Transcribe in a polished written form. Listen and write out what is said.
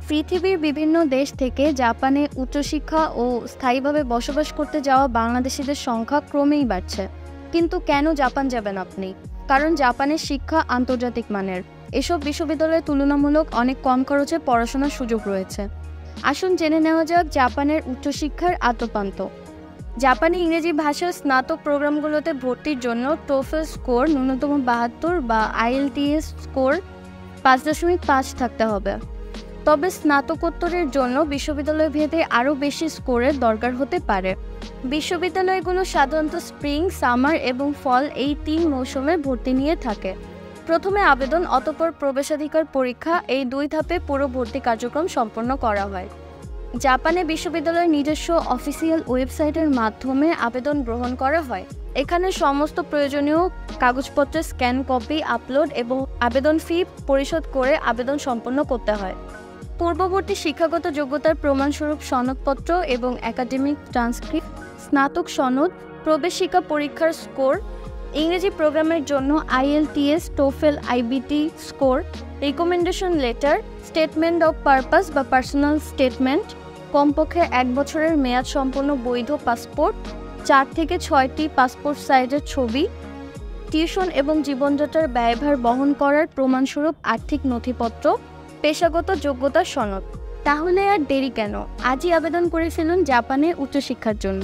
পৃথিবীর বিভিন্ন দেশ থেকে জাপানে উচ্চশিক্ষা ও স্থায়ীভাবে বসবাস করতে যাওয়া বাংলাদেশিদের সংখ্যা ক্রমেই বাড়ছে। কিন্তু কেন জাপান যাবেন আপনি? কারণ জাপানের শিক্ষা আন্তর্জাতিক মানের। এসব বিশ্ববিদ্যালয়ে তুলনামূলক অনেক কম খরচে পড়াশোনার সুযোগ রয়েছে। আসুন জেনে নেওয়া যাক জাপানের উচ্চশিক্ষার আদ্যোপান্ত। জাপানি ইংরেজি ভাষার স্নাতক প্রোগ্রামগুলোতে ভর্তির জন্য টোফেল স্কোর ন্যূনতম ৭২ বা আইএলটিএস স্কোর ৫.৫ থাকতে হবে। তবে স্নাতকোত্তরের জন্য বিশ্ববিদ্যালয় ভেদে আরও বেশি স্কোরের দরকার হতে পারে। বিশ্ববিদ্যালয়গুলো সাধারণত স্প্রিং, সামার এবং ফল এই ৩ মৌসুমে ভর্তি নিয়ে থাকে। প্রথমে আবেদন, অতঃপর প্রবেশাধিকার পরীক্ষা, এই ২ ধাপে পুরো ভর্তি কার্যক্রম সম্পন্ন করা হয়। জাপানে বিশ্ববিদ্যালয়ের নিজস্ব অফিসিয়াল ওয়েবসাইটের মাধ্যমে আবেদন গ্রহণ করা হয়। এখানে সমস্ত প্রয়োজনীয় কাগজপত্রের স্ক্যান কপি আপলোড এবং আবেদন ফি পরিশোধ করে আবেদন সম্পন্ন করতে হয়। পূর্ববর্তী শিক্ষাগত যোগ্যতার প্রমাণস্বরূপ সনদপত্র এবং একাডেমিক ট্রান্সক্রিপ্ট, স্নাতক সনদ, প্রবেশিকা পরীক্ষার স্কোর, ইংরেজি প্রোগ্রামের জন্য IELTS, TOEFL, iBT score, recommendation letter, statement of purpose বা পার্সোনাল স্টেটমেন্ট, কমপক্ষে ১ বছরের মেয়াদ সম্পন্ন বৈধ পাসপোর্ট, ৪ থেকে ৬টি পাসপোর্ট সাইজের ছবি, টিউশন এবং জীবনযাত্রার ব্যয়ভার বহন করার প্রমাণস্বরূপ আর্থিক নথিপত্র, পেশাগত যোগ্যতার সনদ। তাহলে আর দেরি কেন? আজই আবেদন করে ফেলুন জাপানে উচ্চশিক্ষার জন্য।